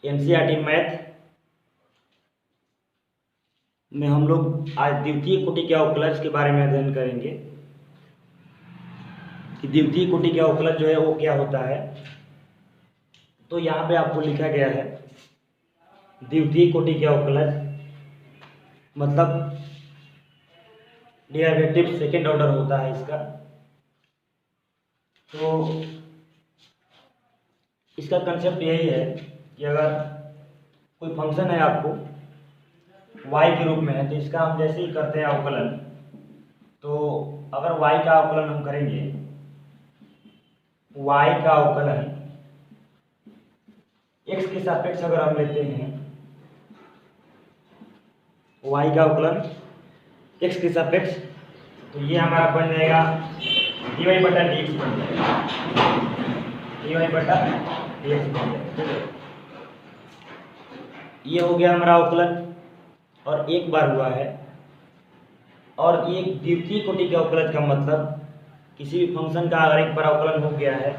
NCERT math में हम लोग आज द्वितीय कोटि के अवकलज के बारे में अध्ययन करेंगे कि द्वितीय कोटि के अवकलज जो है वो क्या होता है। तो यहाँ पे आपको लिखा गया है द्वितीय कोटि के अवकलज मतलब डेरिवेटिव सेकेंड ऑर्डर होता है इसका। तो इसका कंसेप्ट यही है कि अगर कोई फंक्शन है आपको y के रूप में है तो इसका हम जैसे ही करते हैं अवकलन, तो अगर y का अवकलन हम करेंगे, y का अवकलन x के सापेक्ष अगर हम लेते हैं, y का अवकलन x के सापेक्ष, तो ये हमारा बन जाएगा dy बटा dx बन जाएगा, dy बटा dx बन जाएगा। ये हो गया हमारा अवकलन और एक बार हुआ है। और ये द्वितीय कोटि के अवकलज का मतलब किसी भी फंक्शन का अगर एक बार अवकलन हो गया है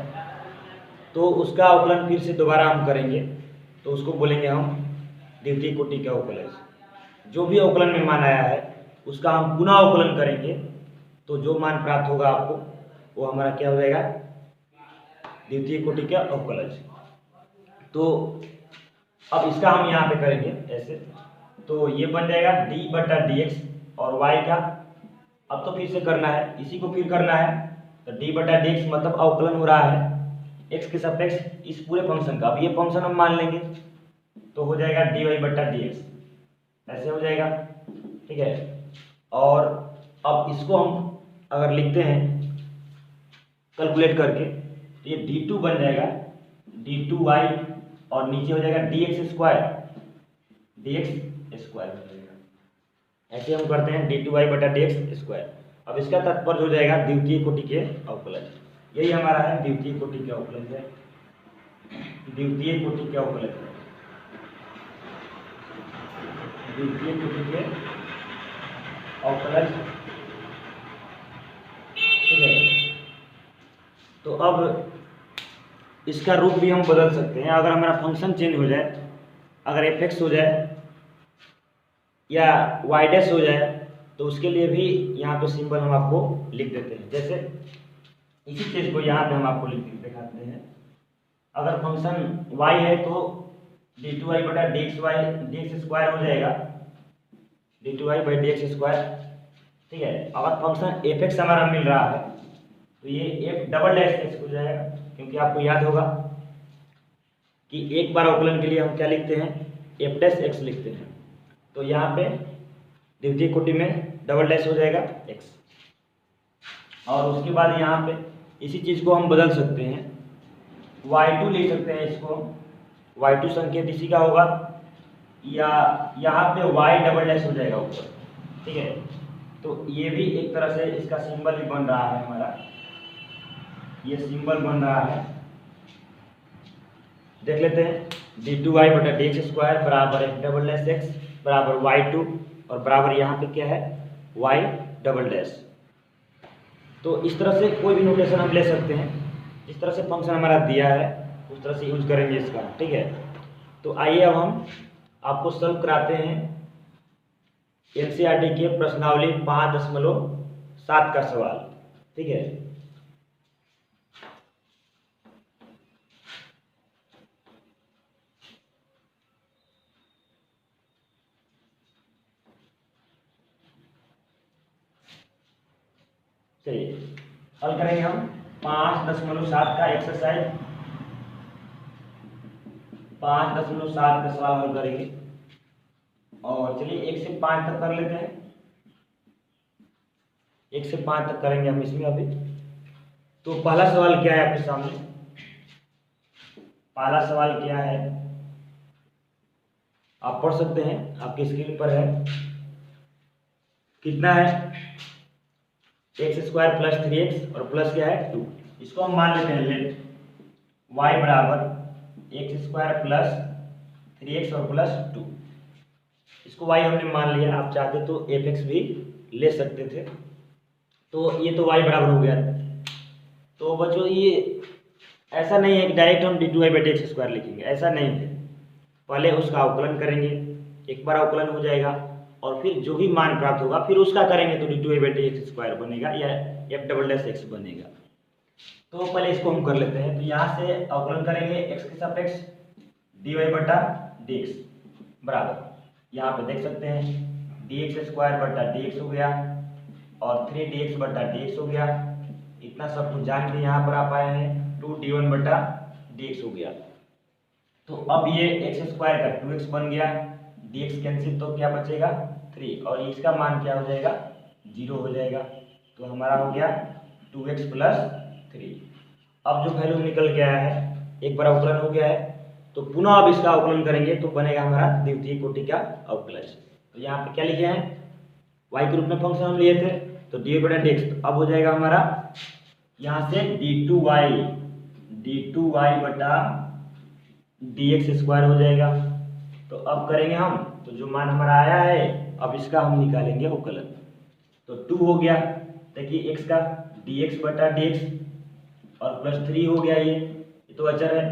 तो उसका अवकलन फिर से दोबारा हम करेंगे तो उसको बोलेंगे हम द्वितीय कोटि के अवकलज। जो भी अवकलन में मान आया है उसका हम पुनः अवकलन करेंगे तो जो मान प्राप्त होगा आपको वो हमारा क्या हो जाएगा, द्वितीय कोटि के अवकलज। तो अब इसका हम यहाँ पे करेंगे ऐसे, तो ये बन जाएगा डी बटा डी एक्स और y का अब तो फिर से करना है, इसी को फिर करना है। तो डी बटा डी एक्स मतलब अवकलन हो रहा है x के सापेक्ष इस पूरे फंक्शन का। अब ये फंक्शन हम मान लेंगे तो हो जाएगा डी वाई बटा डी एक्स, ऐसे हो जाएगा, ठीक है। और अब इसको हम अगर लिखते हैं कैलकुलेट करके तो ये d2 बन जाएगा d2y और नीचे हो जाएगा dx स्क्वायर, dx स्क्वायर हो जाएगा। ऐसे हम करते हैं d2y बटा dx स्क्वायर। अब इसका तात्पर्य हो जाएगा द्वितीय कोटि के अवकलज। यही हमारा है द्वितीय कोटि के अवकलज है, द्वितीय कोटि के अवकलज है, द्वितीय कोटि के अवकलज, ठीक है। तो अब इसका रूप भी हम बदल सकते हैं। अगर हमारा फंक्शन चेंज हो जाए, अगर f(x) हो जाए या y' हो जाए तो उसके लिए भी यहाँ पे सिंबल हम आपको लिख देते हैं। जैसे इसी चीज़ को यहाँ पे हम आपको लिख दिखाते हैं। अगर फंक्शन y है तो d2y बटा dx स्क्वायर हो जाएगा, d2y बाई dx स्क्वायर, ठीक है। अगर फंक्शन f(x) हमारा मिल रहा है तो ये f"x हो जाएगा, क्योंकि आपको याद होगा कि एक बार अवकलन के लिए हम क्या लिखते हैं, f'(x) लिखते हैं। तो यहाँ पे द्वितीय कोटि में डबल डैश हो जाएगा x। और उसके बाद यहाँ पे इसी चीज़ को हम बदल सकते हैं, y2 लिख सकते हैं इसको, y2 संकेत इसी का होगा, या यहाँ पे y"' हो जाएगा ऊपर, ठीक है। तो ये भी एक तरह से इसका सिंबल भी बन रहा है हमारा, ये सिंबल बन रहा है, देख लेते हैं। d2y बटा dx स्क्वायर बराबर f"x बराबर y2 और बराबर यहाँ पे क्या है, y"। तो इस तरह से कोई भी नोटेशन हम ले सकते हैं, जिस तरह से फंक्शन हमारा दिया है उस तरह से यूज करेंगे इसका, ठीक है। तो आइए अब हम आपको सॉल्व कराते हैं एनसीईआरटी के प्रश्नावली 5.7 का सवाल, ठीक है। चलिए हल करेंगे हम 5.7 का एक्सरसाइज, 5.7 का सवाल हल करेंगे। और चलिए 1 से 5 तक कर लेते हैं, 1 से 5 तक करेंगे हम इसमें अभी। तो पहला सवाल क्या है आपके सामने, पहला सवाल क्या है आप पढ़ सकते हैं, आपकी स्क्रीन पर है। कितना है, x स्क्वायर प्लस 3x और प्लस क्या है 2। इसको हम मान लेते हैं लेट y बराबर x स्क्वायर प्लस 3x और प्लस 2। इसको y हमने मान लिया, आप चाहते तो f(x) भी ले सकते थे। तो ये तो y बराबर हो गया। तो बच्चों ये ऐसा नहीं है कि डायरेक्ट हम d2y बटे x स्क्वायर लिखेंगे, ऐसा नहीं है। पहले उसका अवकलन करेंगे, एक बार अवकलन हो जाएगा और फिर जो भी मान प्राप्त होगा फिर उसका करेंगे तो d2a/dx² बनेगा या f डबल डैश x बनेगा। तो पहले इसको हम कर लेते हैं। तो यहाँ से अवकलन करेंगे x के सापेक्ष dy/dx बराबर, यहाँ पे देख सकते हैं dx² हो गया और 3dx/dx हो गया। इतना सब कुछ जान के यहाँ पर आप आए हैं 2d1/dx हो गया। तो अब ये x² का 2x बन गया, dx कैंसिल तो क्या बचेगा 3 और इसका मान क्या हो जाएगा 0 हो जाएगा। तो हमारा हो गया 2x + 3। अब जो वैल्यू निकल के आया है, एक बार अवकलन हो गया है तो पुनः अब इसका अवकलन करेंगे तो बनेगा हमारा द्वितीय कोटि का अवकलज। तो यहाँ पे क्या लिखे हैं, y के रूप में फंक्शन हम लिए थे तो dy/dx, तो अब हो जाएगा हमारा यहाँ से d2y/dx² हो जाएगा। तो अब करेंगे हम, तो जो मान हमारा आया है अब इसका हम निकालेंगे अवकलन। तो 2 हो गया, देखिए x का dx/dx और +3 हो गया, ये तो अचर है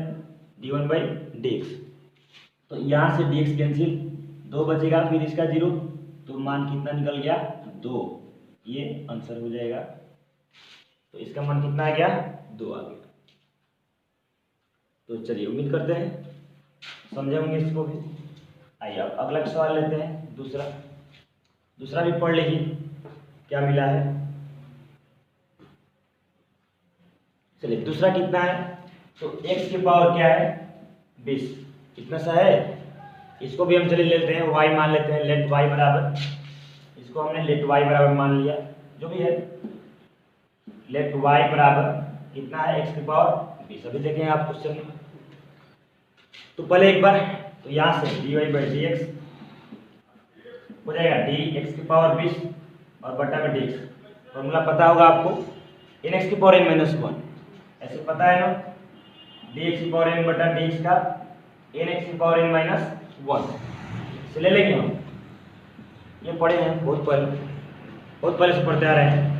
d1/dx। तो यहाँ से dx कैंसिल, 2 बचेगा, फिर इसका 0, तो मान कितना निकल गया 2, ये आंसर हो जाएगा। तो इसका मान कितना आ गया 2 आ गया। तो चलिए उम्मीद करते हैं समझे होंगे इसको भी। आइए अब अगला सवाल लेते हैं, दूसरा भी पढ़ लीजिए क्या मिला है। चलिए दूसरा कितना है, तो x की पावर क्या है 20, इतना सा है। इसको भी हम चलिए लेते हैं y मान लेते हैं, लेट y बराबर, इसको हमने लेट y बराबर मान लिया, जो भी है लेट y बराबर कितना है x की पावर 20। अभी देखें आप क्वेश्चन में, तो पहले एक बार तो यहाँ से dy/dx हो जाएगा dx की पावर 20 और बटा में dx, फॉर्मूला पता होगा आपको nx की पावर n-1, ऐसे पता है ना, dx की पावर n/dx का nx की पावर n-1 से ले लेंगे हम, ये पढ़े हैं बहुत पहले से पढ़ते आ रहे हैं।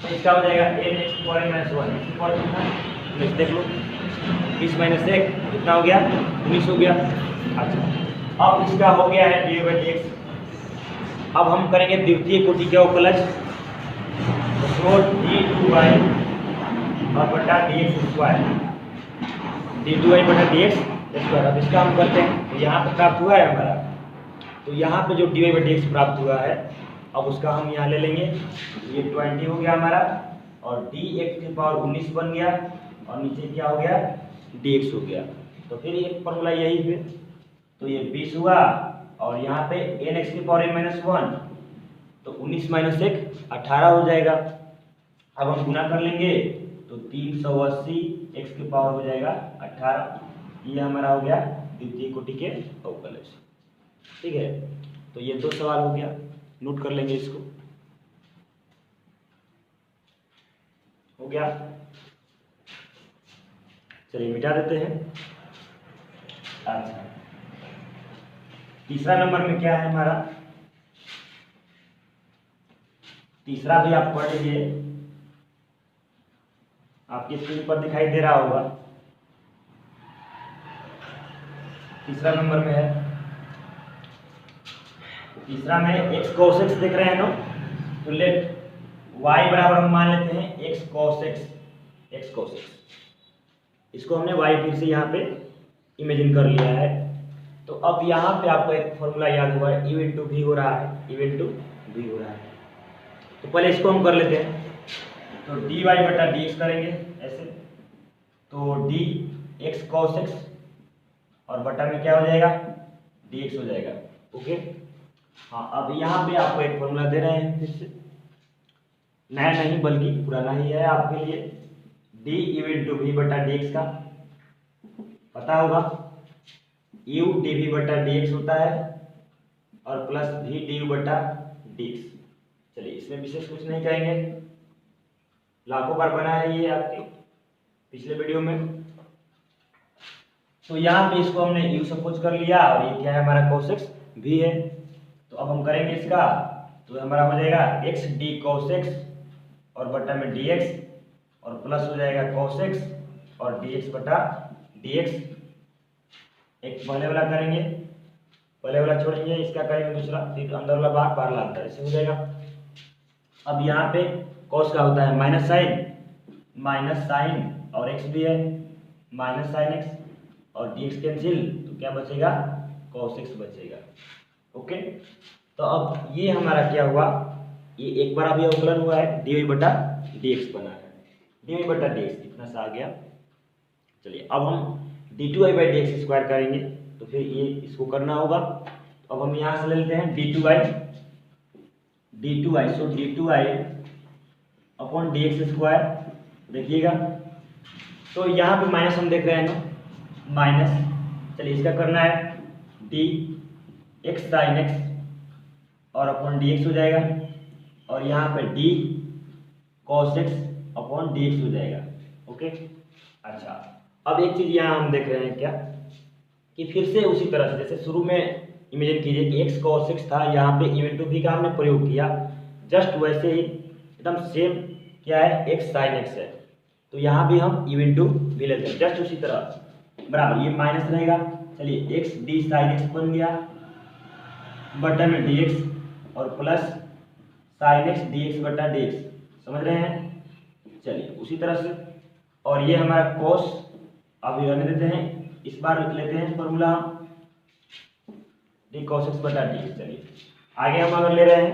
तो इसका हो जाएगा nx की पावर n-1, इसकी पावर कितना देख लो 20 - 1 कितना हो गया 19 हो गया। अच्छा अब इसका हो गया है dy/dx। अब हम करेंगे द्वितीय कोटि के अवकलज, तो d2y और बटा dx², d2y/dx²। अब इसका हम करते हैं, तो यहाँ पे प्राप्त हुआ है हमारा, तो यहाँ पे जो dy/dx प्राप्त हुआ है अब उसका हम यहाँ ले लेंगे, ये 20 हो गया हमारा और dx की पावर 19 बन गया और नीचे क्या हो गया dx हो गया। तो फिर एक फॉर्मूला यही पे, तो ये 20 हुआ और यहाँ पे nx की पावर n-1, तो 19 - 1 18 हो जाएगा। अब हम गुना कर लेंगे तो 380 x की पावर हो जाएगा 18। ये हमारा हो गया द्वितीय कोटि के अवकलज। ठीक है, तो ये 2 सवाल हो गया, नोट कर लेंगे इसको, हो गया। चलिए मिटा देते हैं। अच्छा तीसरा नंबर में क्या है हमारा, तीसरा भी आप पढ़ लीजिए, आपकी स्क्रीन पर दिखाई दे रहा होगा। तीसरा नंबर में है, तीसरा में x cos x देख रहे हैं ना, तो लेट y बराबर हम मान लेते हैं x cos x। इसको हमने y फिर से यहाँ पे इमेजिन कर लिया है। तो अब यहाँ पे आपको एक फॉर्मूला याद हुआ है, u × v हो रहा है, u × v हो रहा है। तो पहले इसको हम कर लेते हैं, तो dy/dx करेंगे ऐसे, तो dx cos x और बटा में क्या हो जाएगा dx हो जाएगा। ओके हाँ, अब यहाँ पे आपको एक फॉर्मूला दे रहे हैं, फिर से नया नहीं बल्कि पुराना ही है आपके लिए, du × v/dx का पता होगा, u dv/dx होता है और प्लस v du/dx। चलिए इसमें विशेष कुछ नहीं कहेंगे, लाखों बार बना है ये आपके पिछले वीडियो में। तो यहाँ पे इसको हमने u सपोज कर लिया और ये क्या है हमारा cos x v है। तो अब हम करेंगे इसका, तो हमारा हो जाएगा x d cos x और बटा में dx और प्लस हो जाएगा cos x और dx/dx। एक पहले वाला करेंगे, पहले वाला छोड़ेंगे, इसका करेंगे दूसरा, फिर अंदर वाला बाहर, बाहर वाला अंदर, ऐसे हो जाएगा। अब यहाँ पे कॉस का होता है माइनस साइन और एक्स भी है, माइनस साइन एक्स और डी एक्स कैंसिल, तो क्या बचेगा, कॉस एक्स बचेगा। ओके, तो अब ये हमारा क्या हुआ, ये एक बार अभी अवकलन हुआ है, डी वाई बटा डी एक्स बना है, डी वाई बटा डी एक्स इतना सा आ गया। चलिए अब हम D two Y by D X square करेंगे, तो फिर ये इसको करना होगा। अब हम यहाँ से ले लेते हैं D two I, so D two I upon D X square. देखिएगा तो यहाँ पे माइनस हम देख रहे हैं ना, माइनस, चलिए इसका करना है डी एक्स साइन एक्स और अपॉन डी एक्स हो जाएगा, और यहाँ पे D cos x upon D x हो जाएगा। ओके, अच्छा अब एक चीज़ यहाँ हम देख रहे हैं क्या, कि फिर से उसी तरह से जैसे शुरू में इमेजिन कीजिए कि एक्स कॉस एक्स था, यहाँ पे इवन टू भी का हमने प्रयोग किया, जस्ट वैसे ही एकदम सेम क्या है, एक्स साइन एक्स है, तो यहाँ भी हम इवन टू भी लेते हैं, जस्ट उसी तरह बराबर, ये माइनस रहेगा। चलिए एक्स डी साइन एक्स बन गया बटा में डी एक्स और plus sine x D x बटा डी एक्स, समझ रहे हैं। चलिए उसी तरह से, और ये हमारा कॉस अभी रहने देते हैं, इस बार लेते हैं फॉर्मूला डी कॉस एक्स बटा डी एक्स। चलिए आगे हम अगर ले रहे हैं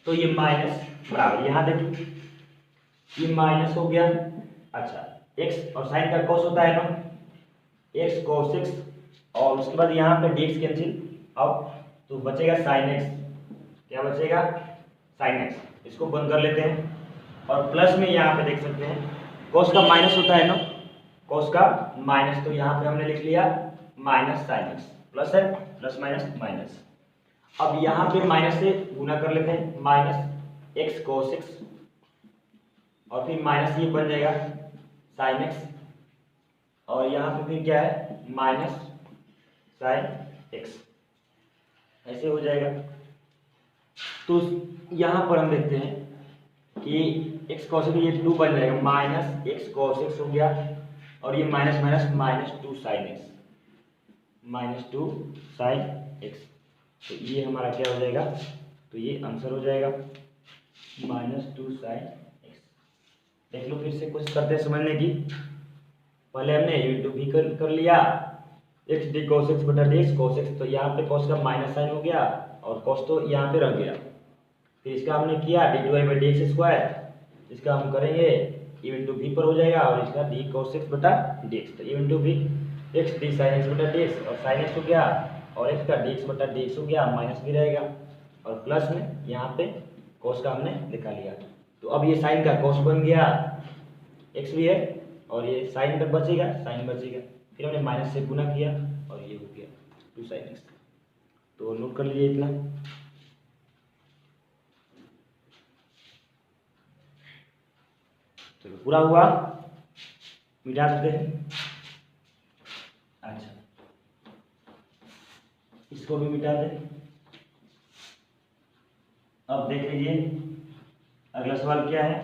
तो ये माइनस बराबर, यहाँ देखिए ये माइनस हो गया। अच्छा एक्स और साइन का कॉस होता है ना, एक्स कॉस एक्स, और उसके बाद यहाँ पे डी एक्स कैंसिल, अब तो बचेगा साइन एक्स, क्या बचेगा, साइन एक्स, इसको बंद कर लेते हैं। और प्लस में यहाँ पे देख सकते हैं कॉस का माइनस होता है ना, कॉस का माइनस, तो यहाँ पे हमने लिख लिया माइनस साइन एक्स, प्लस है प्लस माइनस माइनस। अब यहाँ पे माइनस से गुना कर लेते हैं, माइनस एक्स कॉस एक्स और फिर माइनस ये बन जाएगा साइन एक्स, और यहाँ पे फिर क्या है, माइनस साइन एक्स, ऐसे हो जाएगा। तो यहाँ पर हम देखते हैं कि एक्स कॉस एक्स ये 2 बन जाएगा, माइनस एक्स कॉस एक्स हो गया, और ये minus minus minus 2 sine x, minus 2 sine x, तो ये हमारा क्या हो जाएगा, तो ये आंसर हो जाएगा माइनस 2 साइन एक्स। देख लो फिर से कुछ करते हैं समझने की, पहले हमने u2 भी कर लिया, एक्स डी कॉस एक्स बटा डी एक्स कॉस एक्स, तो यहाँ पे कॉस का माइनस साइन हो गया और कॉस तो यहाँ पे रह गया, फिर इसका हमने किया D two I by D X square, इसका हम करेंगे इवन टू भी पर हो जाएगा, और इसका डी कॉस एक्स बटा डी एक्स, तो इवन टू भी एक्स डी साइन एक्स बटा डी एक्स, और साइन एक्स हो गया और एक्स का डी एक्स बटा डी एक्स हो गया, माइनस भी रहेगा, और प्लस में यहाँ पे कॉस का हमने लिखा लिया, तो अब ये साइन का कॉस बन गया, एक्स भी है और ये साइन तक बचेगा, साइन बचेगा, फिर हमने माइनस से गुना किया और ये हो गया 2 साइन एक्स। तो नोट कर लीजिए इतना। चलो पूरा हुआ, मिटा देते हैं। अच्छा इसको भी मिटा दें। अब देख लीजिए अगला सवाल क्या है,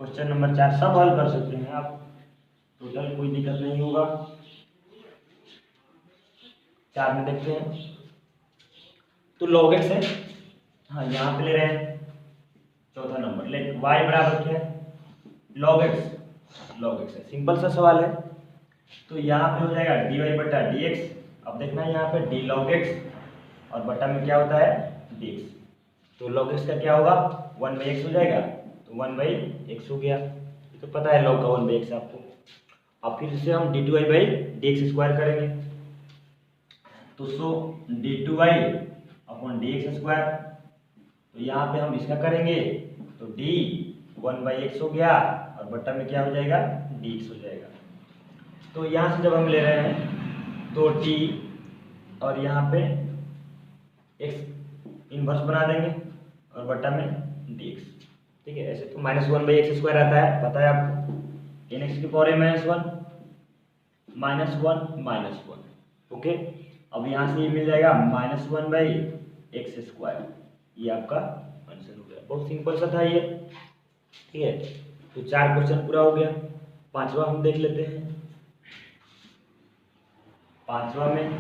क्वेश्चन नंबर 4, सब हल कर सकते हैं आप, टोटल कोई दिक्कत नहीं होगा। 4 में देखते हैं, तो log x है, हाँ यहाँ पे ले रहे हैं चौथा नंबर, लेकिन y बराबर क्या है, log x है, सिंपल सा सवाल है। तो यहाँ पे हो जाएगा dy बटा dx, अब देखना है यहाँ पे d log x और बटा में क्या होता है dx, तो log x का क्या होगा 1/x हो जाएगा, तो 1/x हो गया, तो पता है log का 1/x आपको। अब फिर से हम d2y बाई dx स्क्वायर करेंगे, तो सो d2y अपॉन dx स्क्वायर, तो यहाँ पे हम इसका करेंगे तो d 1/x हो गया और बट्टा में क्या हो जाएगा dx हो जाएगा। तो यहाँ से जब हम ले रहे हैं तो d और यहाँ पे x इनवर्स बना देंगे और बट्टा में dx, ठीक है। ऐसे तो -1/x स्क्वायर आता है, पता है आपको, nx की पावर -1 ओके। अब यहाँ से ये मिल जाएगा -1/x स्क्वायर, ये आपका आंसर हो गया। बहुत सिंपल सा था ये, ठीक है। तो 4 क्वेश्चन पूरा हो गया, 5वां हम देख लेते हैं। पांचवा में,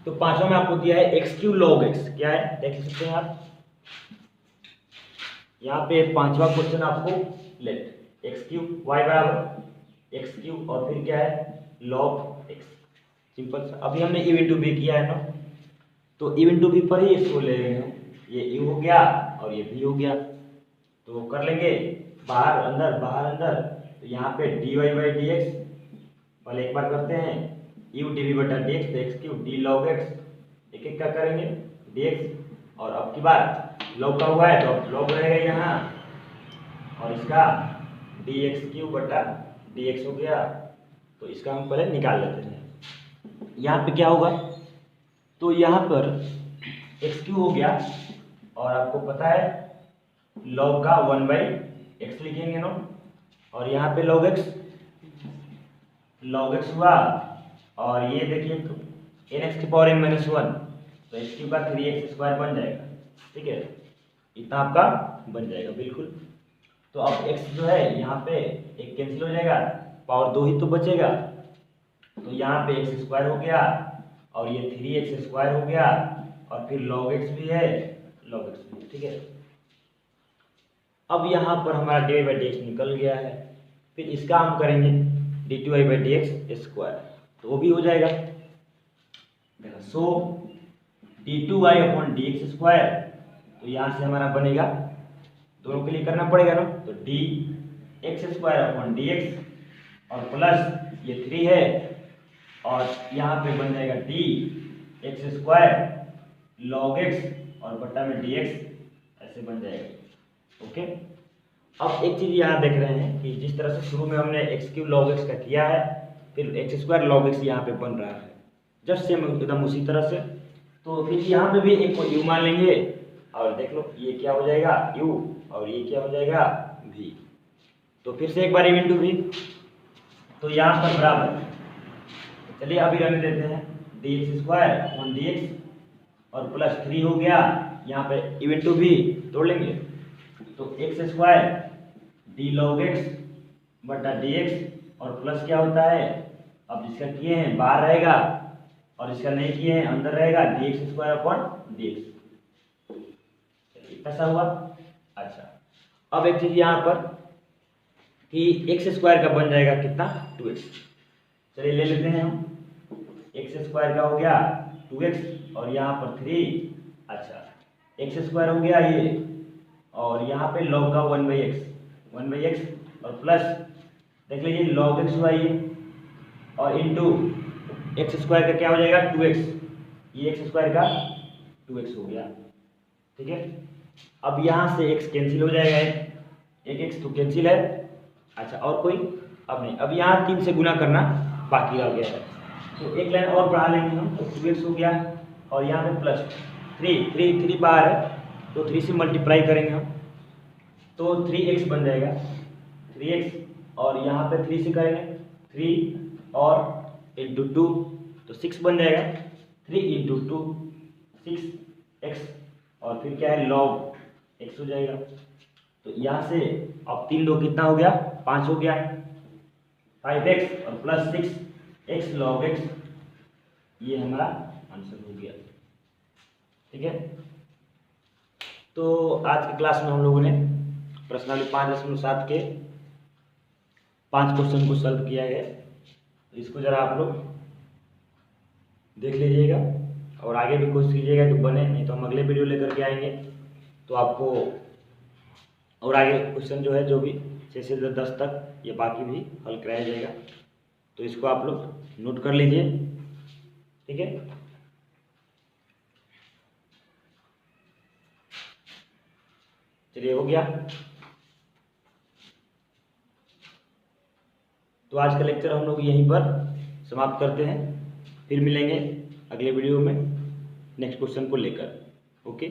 तो पांचवा में आपको दिया है एक्स क्यू लॉग एक्स, क्या है देख सकते हैं आप यहाँ पे पांचवा क्वेश्चन आपको लेट एक्स क्यू वाई बराबर एक्स क्यू और फिर क्या है लॉग एक्स, सिंपल सा। अभी हमने इव इंटू बी किया है ना, तो इव इंटू बी पर ही इसको ले रहे हैं, ये यू हो गया और ये भी हो गया, तो कर लेंगे बाहर अंदर, तो यहाँ पे D Y by D X पहले एक बार करते हैं यू डी वी बटा डी एक्स, तो X Q D log X, एक एक क्या करेंगे डी एक्स, और अब की बार लॉग का हुआ है तो अब लॉग रहेगा यहाँ, और इसका डी एक्स क्यू बटा डी एक्स हो गया, तो इसका हम पहले निकाल लेते हैं। यहाँ पे क्या होगा, तो यहाँ पर एक्स क्यू हो गया और आपको पता है लॉग का 1/x लिखेंगे ना, और यहाँ पे लॉग एक्स हुआ, और ये देखिए तो nx की पावर n-1, तो एक्स क्यू का 3x स्क्वायर बन जाएगा, ठीक है, इतना आपका बन जाएगा बिल्कुल। तो अब x जो है यहाँ पे एक कैंसिल हो जाएगा, पावर 2 ही तो बचेगा, तो यहाँ पे एक्स स्क्वायर हो गया और ये 3x स्क्वायर हो गया, और फिर log x भी है log x भी, ठीक है। अब यहाँ पर हमारा dy बाई डी एक्स निकल गया है, फिर इसका हम करेंगे dy by D X square, तो वो भी हो जाएगा। सो d2y upon D X square, तो यहाँ से हमारा बनेगा, दोनों के लिए करना पड़ेगा ना, तो D X square upon D x और प्लस ये 3 है, और यहाँ पे बन जाएगा D X square log x और बट्टा में डी एक्स, ऐसे बन जाएगा। ओके, अब एक चीज़ यहाँ देख रहे हैं कि जिस तरह से शुरू में हमने एक्स क्यूब लॉग एक्स का किया है, फिर एक्स स्क्वायर लॉग एक्स यहाँ पे बन रहा है, जस्ट सेम एकदम उसी तरह से। तो फिर यहाँ पे भी एक को यू मान लेंगे, और देख लो ये क्या हो जाएगा u और ये क्या हो जाएगा v, तो फिर से एक बार इवेंटू v, तो यहाँ पर बराबर, चलिए अभी रहने देते हैं D X square upon D x और प्लस 3 हो गया, यहाँ पे इवेंटू v तोड़ लेंगे, तो x square D log x बटा डी एक्स और प्लस क्या होता है, अब जिसका किए हैं बाहर रहेगा और इसका नहीं किए हैं अंदर रहेगा, D X square upon D x, कैसा हुआ। अच्छा, अब एक चीज यहाँ पर कि एक्स स्क्वायर का बन जाएगा कितना 2x, चलिए ले लेते हैं हम, एक्स स्क्वायर का हो गया 2x और यहाँ पर 3, अच्छा एक्स स्क्वायर हो गया ये, और यहाँ पे लॉग का 1/x और प्लस देख लीजिए लॉग एक्स हुआ ये, और इंटू एक्स स्क्वायर का क्या हो जाएगा 2x, ये एक्स स्क्वायर का 2x हो गया, ठीक है। अब यहाँ से x कैंसिल हो जाएगा, एक x तो कैंसिल है, अच्छा और कोई अब नहीं, अब यहाँ 3 से गुना करना बाकी रह गया है, तो एक लाइन और बढ़ा लेंगे हम, तो 2x हो गया, और यहाँ पे प्लस 3 बाहर है, तो 3 से मल्टीप्लाई करेंगे हम, तो 3x बन जाएगा 3x, और यहाँ पे 3 से करेंगे 3 और इंटू 2, तो 6 बन जाएगा, 3 इंटू 2 6x, और फिर क्या है लॉग x हो जाएगा, तो यहाँ से अब 3 2 कितना हो गया 5 हो गया, 5x और प्लस 6x लॉग x, ये हमारा आंसर हो गया, ठीक है। तो आज की क्लास में हम लोगों ने प्रश्नावली 5.7 के 5 क्वेश्चन को सॉल्व किया है, तो इसको जरा आप लोग देख लीजिएगा और आगे भी कोशिश कीजिएगा कि बने, नहीं तो हम अगले वीडियो लेकर के आएंगे, तो आपको और आगे क्वेश्चन जो है जो भी 6 से 10 तक ये बाकी भी हल कराया जाएगा, तो इसको आप लोग नोट कर लीजिए, ठीक है। चलिए हो गया, तो आज का लेक्चर हम लोग यहीं पर समाप्त करते हैं, फिर मिलेंगे अगले वीडियो में नेक्स्ट क्वेश्चन को लेकर। ओके।